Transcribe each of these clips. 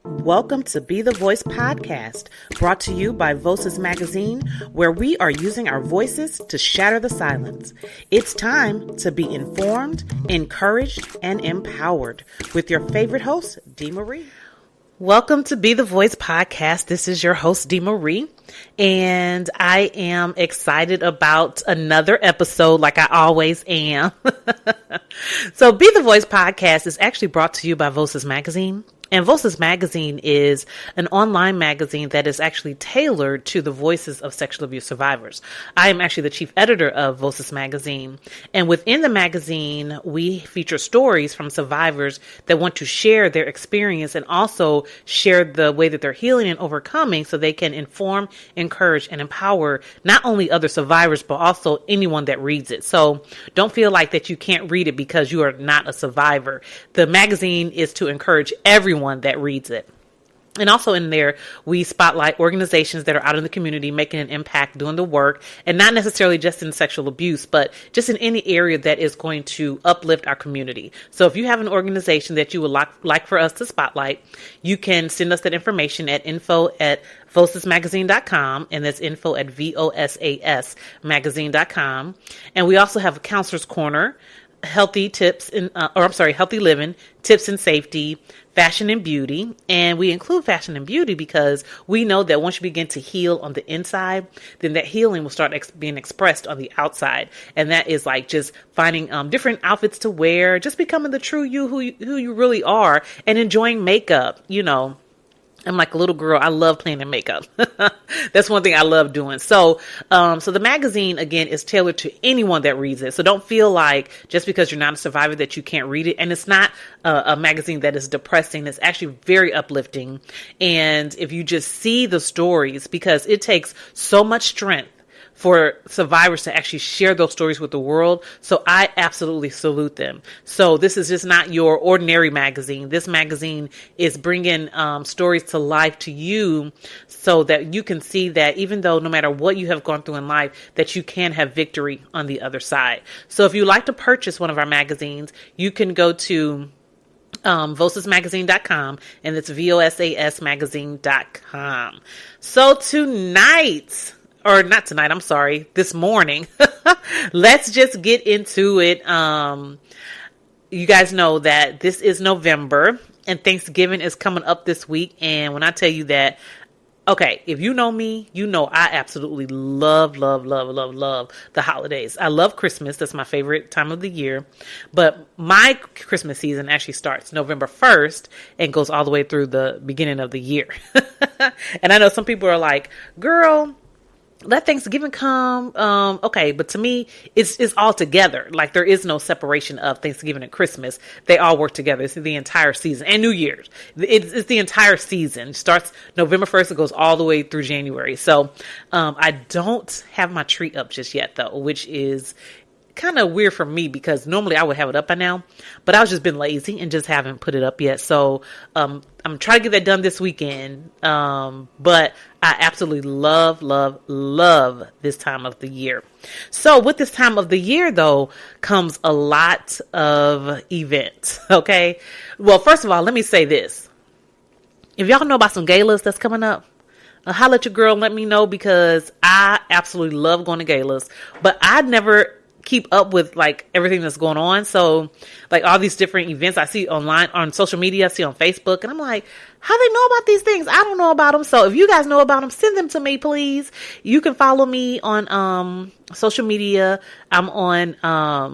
Welcome to Be the Voice podcast, brought to you by Voices Magazine, where we are using our voices to shatter the silence. It's time to be informed, encouraged, and empowered with your favorite host, Dee Marie. Welcome to Be the Voice podcast. This is your host, Dee Marie, and I am excited about another episode like I always am. So Be the Voice podcast is actually brought to you by Voices Magazine. And Voices Magazine is an online magazine that is actually tailored to the voices of sexual abuse survivors. I am actually the chief editor of Voices Magazine. And within the magazine, we feature stories from survivors that want to share their experience and also share the way that they're healing and overcoming so they can inform, encourage, and empower not only other survivors, but also anyone that reads it. So don't feel like that you can't read it because you are not a survivor. The magazine is to encourage everyone that reads it. And also in there, we spotlight organizations that are out in the community making an impact, doing the work, and not necessarily just in sexual abuse, but just in any area that is going to uplift our community. So if you have an organization that you would like for us to spotlight, you can send us that information at info@vocesmagazine.com, and that's info@VOSAS magazine.com. And we also have a counselor's corner, healthy living, tips and safety, fashion and beauty. And we include fashion and beauty because we know that once you begin to heal on the inside, then that healing will start being expressed on the outside. And that is like just finding different outfits to wear, just becoming the true you, who you really are, and enjoying makeup. You know, I'm like a little girl. I love playing in makeup. That's one thing I love doing. So the magazine, again, is tailored to anyone that reads it. So don't feel like just because you're not a survivor that you can't read it. And it's not a magazine that is depressing. It's actually very uplifting. And if you just see the stories, because it takes so much strength for survivors to actually share those stories with the world. So I absolutely salute them. So this is just not your ordinary magazine. This magazine is bringing stories to life to you so that you can see that even though no matter what you have gone through in life, that you can have victory on the other side. So if you'd like to purchase one of our magazines, you can go to vocesmagazine.com, and it's VOSASmagazine.com. So this morning, let's just get into it. You guys know that this is November and Thanksgiving is coming up this week. And when I tell you that, okay, if you know me, you know I absolutely love the holidays. I love Christmas. That's my favorite time of the year. But my Christmas season actually starts November 1st and goes all the way through the beginning of the year. And I know some people are like, girl, let Thanksgiving come. Okay, but to me, it's all together. Like there is no separation of Thanksgiving and Christmas. They all work together. It's the entire season, and New Year's. It's the entire season. It starts November 1st. It goes all the way through January. So I don't have my tree up just yet, though, which is kind of weird for me because normally I would have it up by now, but I've just been lazy and just haven't put it up yet. So I'm trying to get that done this weekend. But I absolutely love this time of the year. So with this time of the year, though, comes a lot of events. Okay. Well, first of all, let me say this. If y'all know about some galas that's coming up, holla at your girl, let me know, because I absolutely love going to galas, but I never keep up with like everything that's going on. So like all these different events I see online on social media, I see on Facebook, and I'm like, how they know about these things? I don't know about them. So if you guys know about them, send them to me, please. You can follow me on social media. I'm on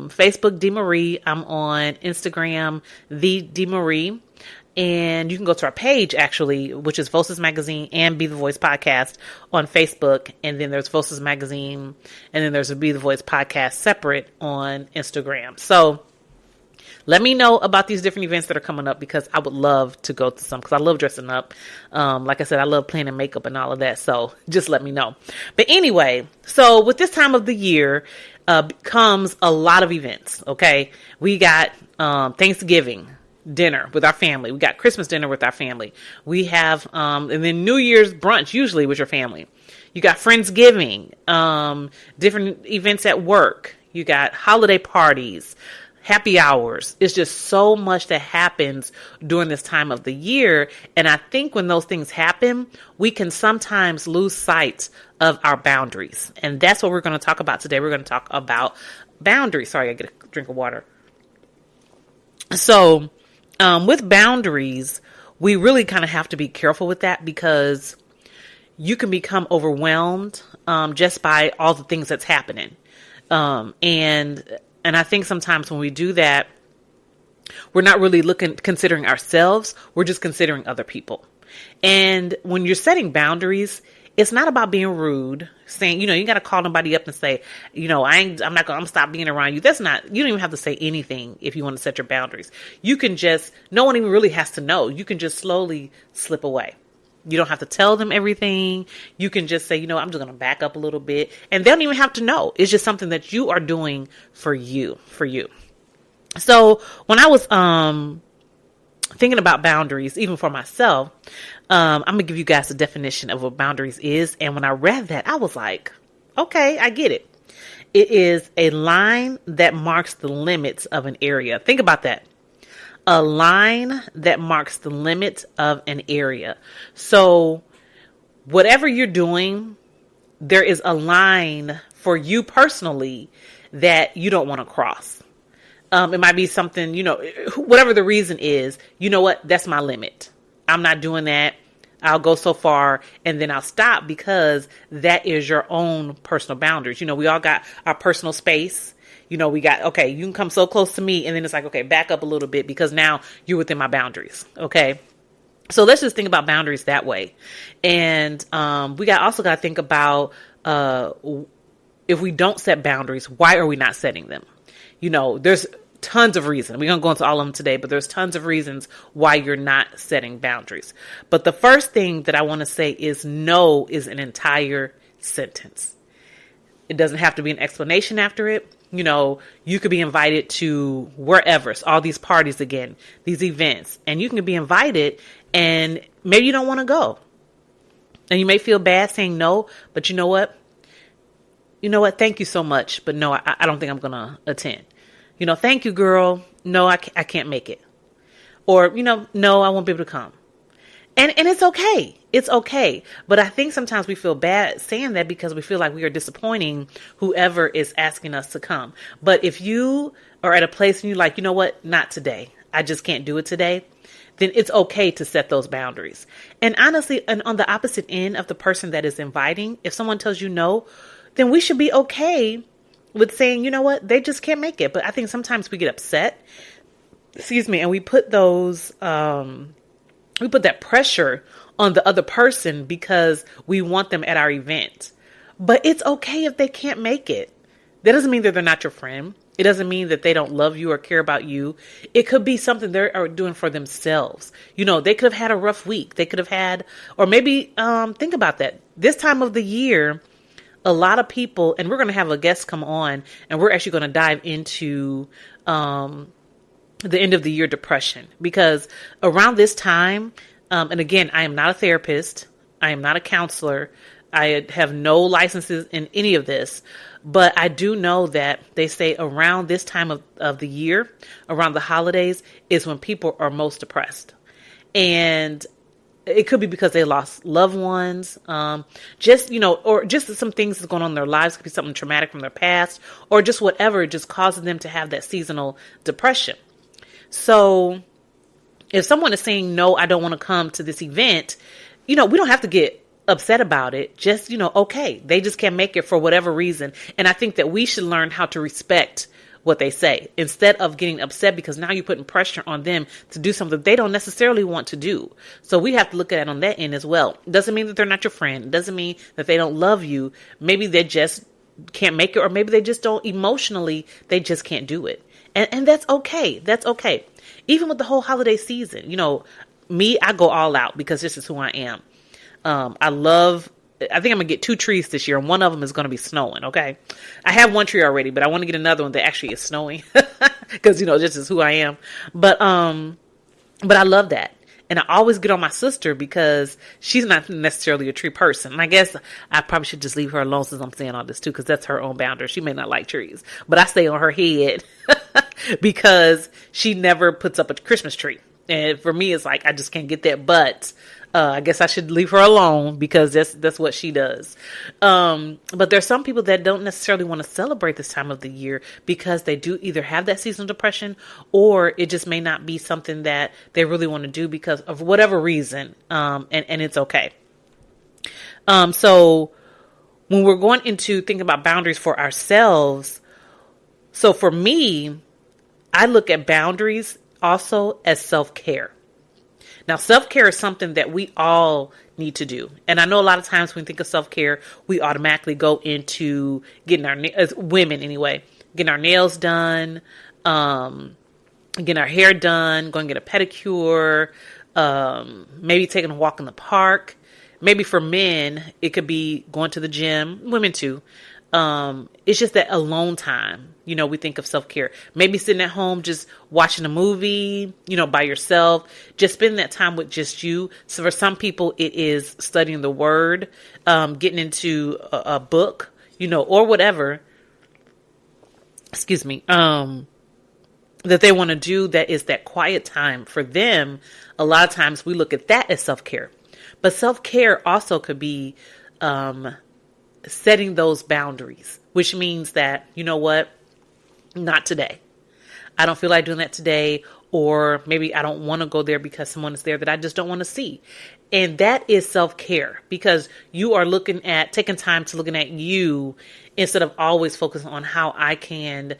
Facebook, Dee Marie. I'm on Instagram, the Dee Marie. And you can go to our page, actually, which is Voices Magazine and Be the Voice Podcast on Facebook. And then there's Voices Magazine. And then there's a Be the Voice Podcast separate on Instagram. So let me know about these different events that are coming up, because I would love to go to some, because I love dressing up. Like I said, I love playing in makeup and all of that. So just let me know. But anyway, so with this time of the year comes a lot of events. Okay. We got Thanksgiving dinner with our family. We got Christmas dinner with our family. We have, and then New Year's brunch, usually with your family. You got Friendsgiving, different events at work. You got holiday parties, happy hours. It's just so much that happens during this time of the year. And I think when those things happen, we can sometimes lose sight of our boundaries. And that's what we're going to talk about today. We're going to talk about boundaries. Sorry, I get a drink of water. So, with boundaries, we really kind of have to be careful with that, because you can become overwhelmed just by all the things that's happening. And I think sometimes when we do that, we're not really considering ourselves. We're just considering other people. And when you're setting boundaries, it's not about being rude, saying, you got to call somebody up and say, I'm not going to stop being around you. That's not, you don't even have to say anything if you want to set your boundaries. You can just, no one even really has to know. You can just slowly slip away. You don't have to tell them everything. You can just say, I'm just going to back up a little bit, and they don't even have to know. It's just something that you are doing for you. So when I was, thinking about boundaries, even for myself, I'm going to give you guys a definition of what boundaries is. And when I read that, I was like, okay, I get it. It is a line that marks the limits of an area. Think about that. A line that marks the limits of an area. So whatever you're doing, there is a line for you personally that you don't want to cross. It might be something, whatever the reason is, you know what? That's my limit. I'm not doing that. I'll go so far and then I'll stop, because that is your own personal boundaries. We all got our personal space. We got, okay, you can come so close to me, and then it's like, okay, back up a little bit, because now you're within my boundaries. Okay. So let's just think about boundaries that way. And, we also got to think about, if we don't set boundaries, why are we not setting them? There's tons of reasons. We're going to go into all of them today, but there's tons of reasons why you're not setting boundaries. But the first thing that I want to say is no is an entire sentence. It doesn't have to be an explanation after it. You could be invited to wherever, so all these parties again, these events, and you can be invited and maybe you don't want to go. And you may feel bad saying no, but you know what? Thank you so much, but no, I don't think I'm going to attend. Thank you, girl. No, I can't make it. Or, no, I won't be able to come. And it's okay. It's okay. But I think sometimes we feel bad saying that, because we feel like we are disappointing whoever is asking us to come. But if you are at a place and you're like, you know what? Not today. I just can't do it today. Then it's okay to set those boundaries. And honestly, and on the opposite end of the person that is inviting, if someone tells you no, then we should be okay with saying, you know what? They just can't make it. But I think sometimes we get upset, and we put that pressure on the other person because we want them at our event. But it's okay if they can't make it. That doesn't mean that they're not your friend. It doesn't mean that they don't love you or care about you. It could be something they're doing for themselves. They could have had a rough week. They could have had, or maybe think about that. This time of the year, a lot of people, and we're going to have a guest come on, and we're actually going to dive into the end of the year depression, because around this time, and again, I am not a therapist. I am not a counselor. I have no licenses in any of this, but I do know that they say around this time of the year, around the holidays, is when people are most depressed. And it could be because they lost loved ones, or just some things that's going on in their lives. It could be something traumatic from their past, or just whatever, just causes them to have that seasonal depression. So if someone is saying, no, I don't want to come to this event, we don't have to get upset about it. Just, okay, they just can't make it for whatever reason. And I think that we should learn how to respect what they say, instead of getting upset, because now you're putting pressure on them to do something they don't necessarily want to do. So we have to look at it on that end as well. Doesn't mean that they're not your friend. Doesn't mean that they don't love you. Maybe they just can't make it, or maybe they just don't emotionally, they just can't do it. And that's okay. That's okay. Even with the whole holiday season, me, I go all out because this is who I am. I think I'm going to get 2 trees this year, and one of them is going to be snowing, okay? I have one tree already, but I want to get another one that actually is snowing because, this is who I am. But I love that. And I always get on my sister because she's not necessarily a tree person. And I guess I probably should just leave her alone since I'm saying all this too, because that's her own boundary. She may not like trees, but I stay on her head because she never puts up a Christmas tree. And for me, it's like, I just can't get that. But I guess I should leave her alone because that's what she does. But there's some people that don't necessarily want to celebrate this time of the year because they do either have that seasonal depression, or it just may not be something that they really want to do because of whatever reason. And it's okay. So when we're going into thinking about boundaries for ourselves, so for me, I look at boundaries also as self-care. Now, self-care is something that we all need to do. And I know a lot of times when we think of self-care, we automatically go into getting as women anyway, getting our nails done, getting our hair done, going to get a pedicure, maybe taking a walk in the park. Maybe for men, it could be going to the gym, women too. It's just that alone time. We think of self-care. Maybe sitting at home, just watching a movie, by yourself, just spending that time with just you. So for some people, it is studying the word, getting into a book, or whatever, excuse me, that they want to do. That is that quiet time for them. A lot of times we look at that as self-care, but self-care also could be, setting those boundaries, which means that, not today. I don't feel like doing that today. Or maybe I don't want to go there because someone is there that I just don't want to see. And that is self-care, because you are taking time to looking at you instead of always focusing on how I can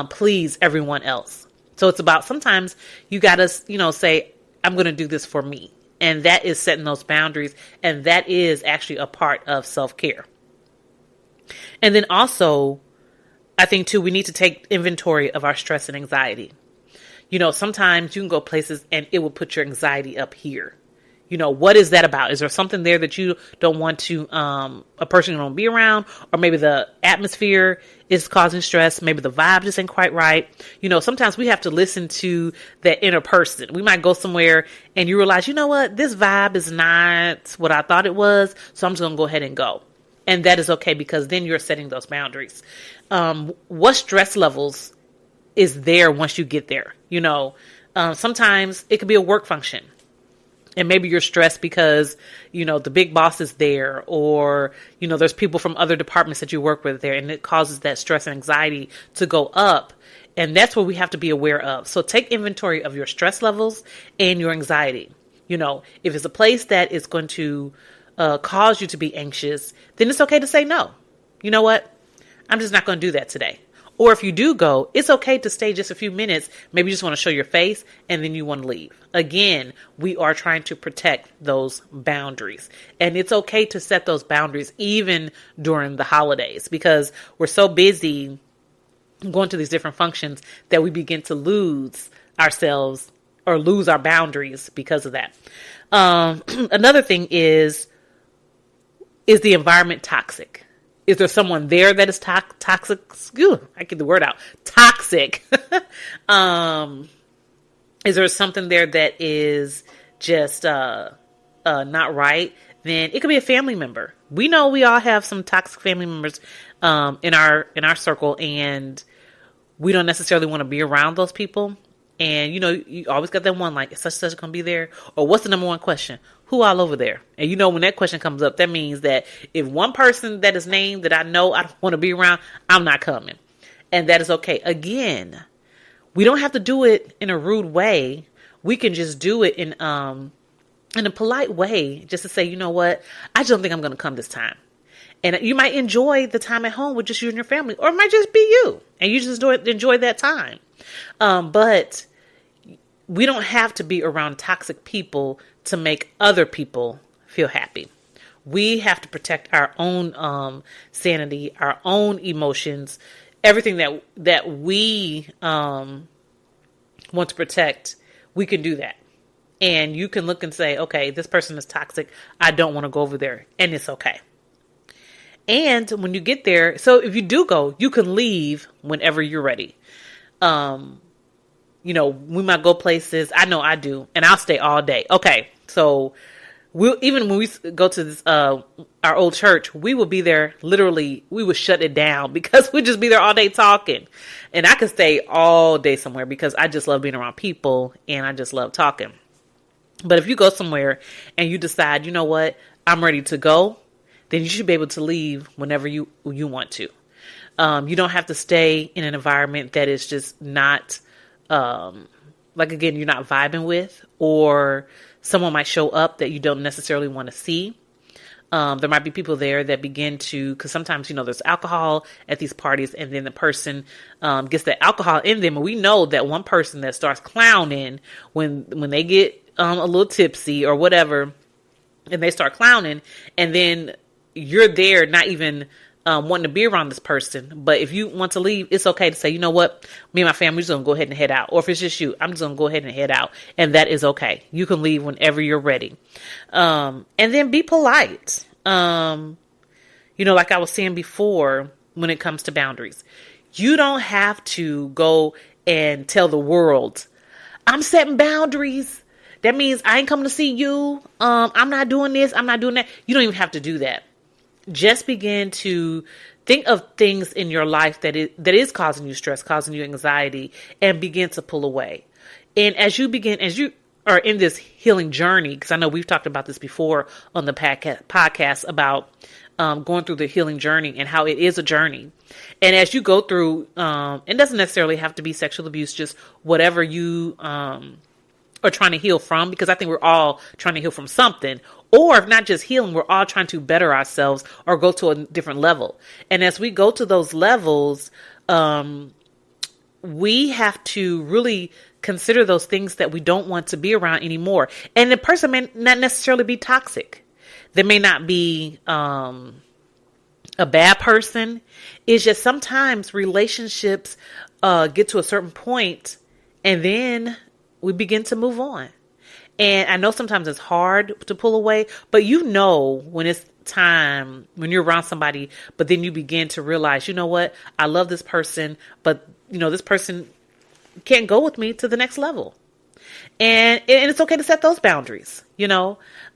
please everyone else. So it's about, sometimes you got to, say, I'm going to do this for me. And that is setting those boundaries. And that is actually a part of self-care. And then also, I think too, we need to take inventory of our stress and anxiety. Sometimes you can go places and it will put your anxiety up here. What is that about? Is there something there that you don't want to, a person you don't be around, or maybe the atmosphere is causing stress. Maybe the vibe just ain't quite right. Sometimes we have to listen to that inner person. We might go somewhere and you realize, this vibe is not what I thought it was. So I'm just going to go ahead and go. And that is okay, because then you're setting those boundaries. What stress levels is there once you get there? Sometimes it could be a work function. And maybe you're stressed because, the big boss is there, or, there's people from other departments that you work with there, and it causes that stress and anxiety to go up. And that's what we have to be aware of. So take inventory of your stress levels and your anxiety. If it's a place that is going to cause you to be anxious, then it's okay to say no. You know what? I'm just not going to do that today. Or if you do go, it's okay to stay just a few minutes. Maybe you just want to show your face and then you want to leave. Again, we are trying to protect those boundaries. And it's okay to set those boundaries even during the holidays, because we're so busy going to these different functions that we begin to lose ourselves or lose our boundaries because of that. Another thing is the environment toxic? Is there someone there that is toxic? I get the word out. Toxic. Is there something there that is just not right? Then it could be a family member. We know we all have some toxic family members in our circle, and we don't necessarily want to be around those people. And, you always got that one, like, is such and such going to be there? Or what's the number one question? Who all over there? And, when that question comes up, that means that if one person that is named that I know I don't want to be around, I'm not coming. And that is okay. Again, we don't have to do it in a rude way. We can just do it in a polite way, just to say, you know what? I just don't think I'm going to come this time. And you might enjoy the time at home with just you and your family, or it might just be you, and you just enjoy that time. But we don't have to be around toxic people to make other people feel happy. We have to protect our own sanity, our own emotions, everything that we want to protect. We can do that. And you can look and say, okay, this person is toxic. I don't want to go over there. And it's okay. And when you get there, so if you do go, you can leave whenever you're ready. We might go places. I know I do. And I'll stay all day. Okay. So even when we go to this, our old church, we would be there literally, we would shut it down because we'd just be there all day talking. And I could stay all day somewhere because I just love being around people and I just love talking. But if you go somewhere and you decide, you know what, I'm ready to go, then you should be able to leave whenever you want to. You don't have to stay in an environment that is just not, like, again, you're not vibing with, or someone might show up that you don't necessarily want to see. There might be people there that begin to, because sometimes, there's alcohol at these parties, and then the person gets the alcohol in them. And we know that one person that starts clowning when they get a little tipsy or whatever, and they start clowning, and then you're there not even wanting to be around this person. But if you want to leave, it's okay to say, you know what, me and my family, we're just going to go ahead and head out. Or if it's just you, I'm just going to go ahead and head out. And that is okay. You can leave whenever you're ready. And then be polite. Like I was saying before, when it comes to boundaries, you don't have to go and tell the world, I'm setting boundaries. That means I ain't coming to see you. I'm not doing this. I'm not doing that. You don't even have to do that. Just begin to think of things in your life that is causing you stress, causing you anxiety, and begin to pull away. And as you are in this healing journey, because I know we've talked about this before on the podcast about going through the healing journey and how it is a journey. And as you go through, it doesn't necessarily have to be sexual abuse, just whatever you are trying to heal from, because I think we're all trying to heal from something. Or if not just healing, we're all trying to better ourselves or go to a different level. And as we go to those levels, we have to really consider those things that we don't want to be around anymore. And the person may not necessarily be toxic. They may not be a bad person. It's just sometimes relationships get to a certain point and then we begin to move on. And I know sometimes it's hard to pull away, but when it's time, when you're around somebody, but then you begin to realize, you know what, I love this person, but this person can't go with me to the next level. And it's okay to set those boundaries,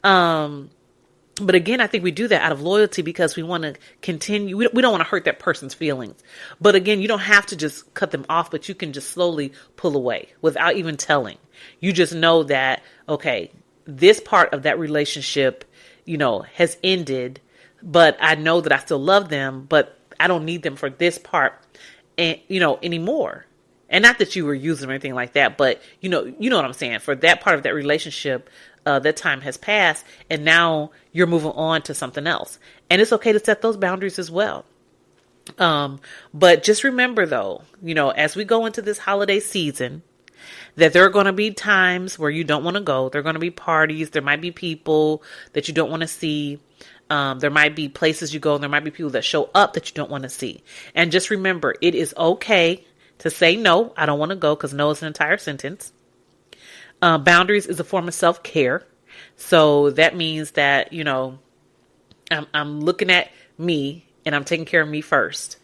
But again, I think we do that out of loyalty because we want to continue. We don't want to hurt that person's feelings. But again, you don't have to just cut them off, but you can just slowly pull away without even telling. You just know that, okay, this part of that relationship, has ended, but I know that I still love them, but I don't need them for this part, anymore. And not that you were using or anything like that, but you know what I'm saying? For that part of that relationship, that time has passed and now you're moving on to something else. And it's okay to set those boundaries as well. But just remember though, as we go into this holiday season, that there are going to be times where you don't want to go. There are going to be parties. There might be people that you don't want to see. There might be places you go and there might be people that show up that you don't want to see. And just remember, it is okay to say no. I don't want to go, because no is an entire sentence. Boundaries is a form of self-care. So that means that, I'm looking at me and I'm taking care of me first.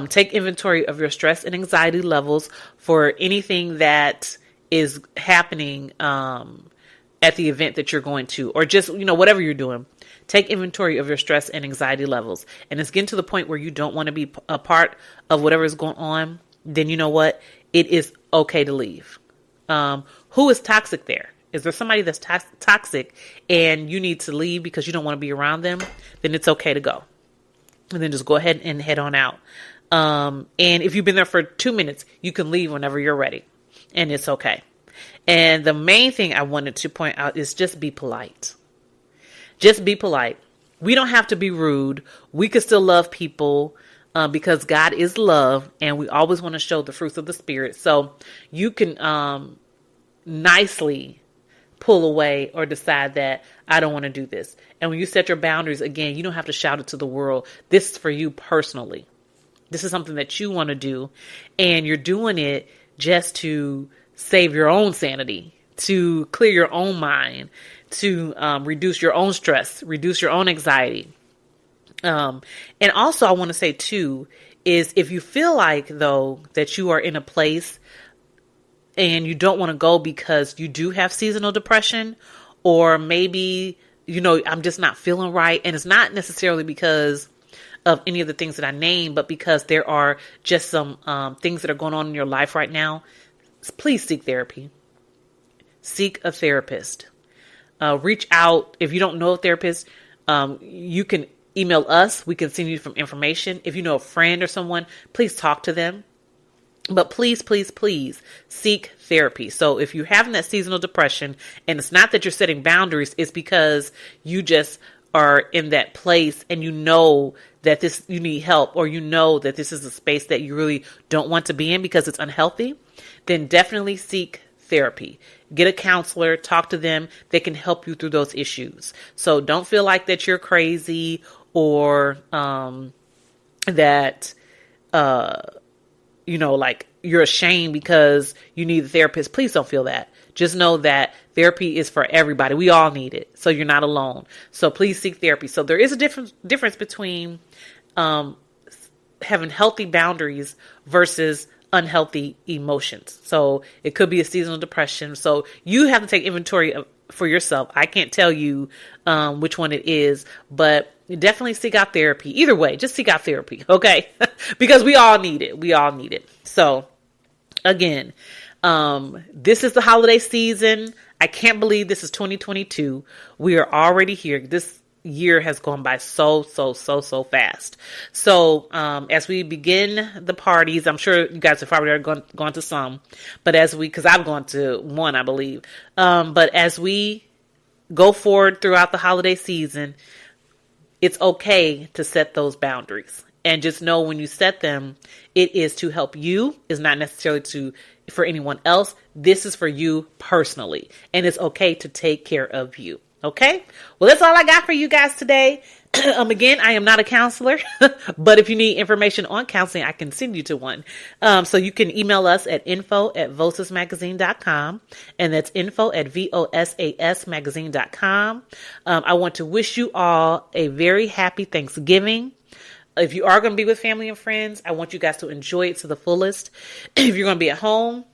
Take inventory of your stress and anxiety levels for anything that is happening at the event that you're going to, or just, whatever you're doing. Take inventory of your stress and anxiety levels. And it's getting to the point where you don't want to be a part of whatever is going on. Then you know what? It is okay to leave. Who is toxic there? Is there somebody that's toxic and you need to leave because you don't want to be around them? Then it's okay to go. And then just go ahead and head on out. And if you've been there for 2 minutes, you can leave whenever you're ready. And it's okay. And the main thing I wanted to point out is just be polite. Just be polite. We don't have to be rude. We can still love people because God is love. And we always want to show the fruits of the Spirit. So you can nicely pull away or decide that I don't want to do this. And when you set your boundaries, again, you don't have to shout it to the world. This is for you personally. This is something that you want to do. And you're doing it just to save your own sanity, to clear your own mind, to reduce your own stress, reduce your own anxiety. And also I want to say too, is if you feel like though that you are in a place and you don't want to go because you do have seasonal depression, or maybe I'm just not feeling right. And it's not necessarily because of any of the things that I named, but because there are just some things that are going on in your life right now, please seek therapy. Seek a therapist. Reach out. If you don't know a therapist, you can email us. We can send you some information. If you know a friend or someone, please talk to them. But please, please, please seek therapy. So if you're having that seasonal depression, and it's not that you're setting boundaries, it's because you just are in that place and you know that you need help, or you know that this is a space that you really don't want to be in because it's unhealthy, then definitely seek therapy. Get a counselor, talk to them. They can help you through those issues. So don't feel like that you're crazy or that like you're ashamed because you need a therapist. Please don't feel that. Just know that therapy is for everybody. We all need it. So you're not alone. So please seek therapy. So there is a difference between having healthy boundaries versus unhealthy emotions. So it could be a seasonal depression. So you have to take inventory for yourself. I can't tell you which one it is, but definitely seek out therapy. Either way, just seek out therapy. Okay. Because we all need it. We all need it. So again, this is the holiday season. I can't believe this is 2022. We are already here. This year has gone by so fast. So as we begin the parties, I'm sure you guys have probably gone to some, but because I've gone to one, I believe. But as we go forward throughout the holiday season, it's okay to set those boundaries. And just know when you set them, it is to help you. It's not necessarily for anyone else. This is for you personally. And it's okay to take care of you. Okay? Well, that's all I got for you guys today. Again, I am not a counselor, but if you need information on counseling, I can send you to one. So you can email us at info@vosasmagazine.com, and that's info@vosasmagazine.com. I want to wish you all a very happy Thanksgiving. If you are going to be with family and friends, I want you guys to enjoy it to the fullest. If you're going to be at home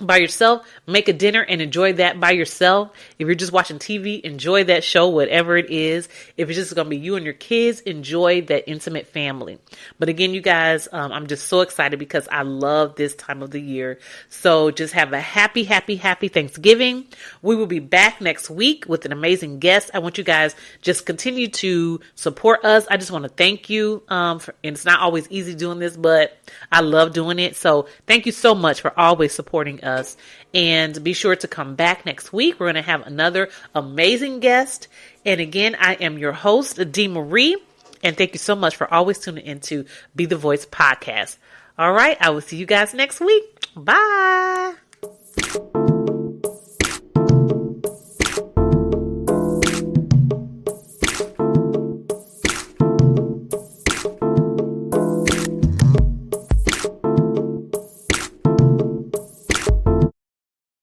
by yourself, make a dinner and enjoy that by yourself. If you're just watching TV, enjoy that show, whatever it is. If it's just going to be you and your kids, enjoy that intimate family. But again, you guys, I'm just so excited because I love this time of the year. So just have a happy Thanksgiving. We will be back next week with an amazing guest. I want you guys just continue to support us. I just want to thank you. And it's not always easy doing this, but I love doing it. So thank you so much for always supporting us, and be sure to come back next week. We're going to have another amazing guest. And again, I am your host, Dee Marie, and thank you so much for always tuning into Be the Voice podcast. All right, I will see you guys next week. Bye.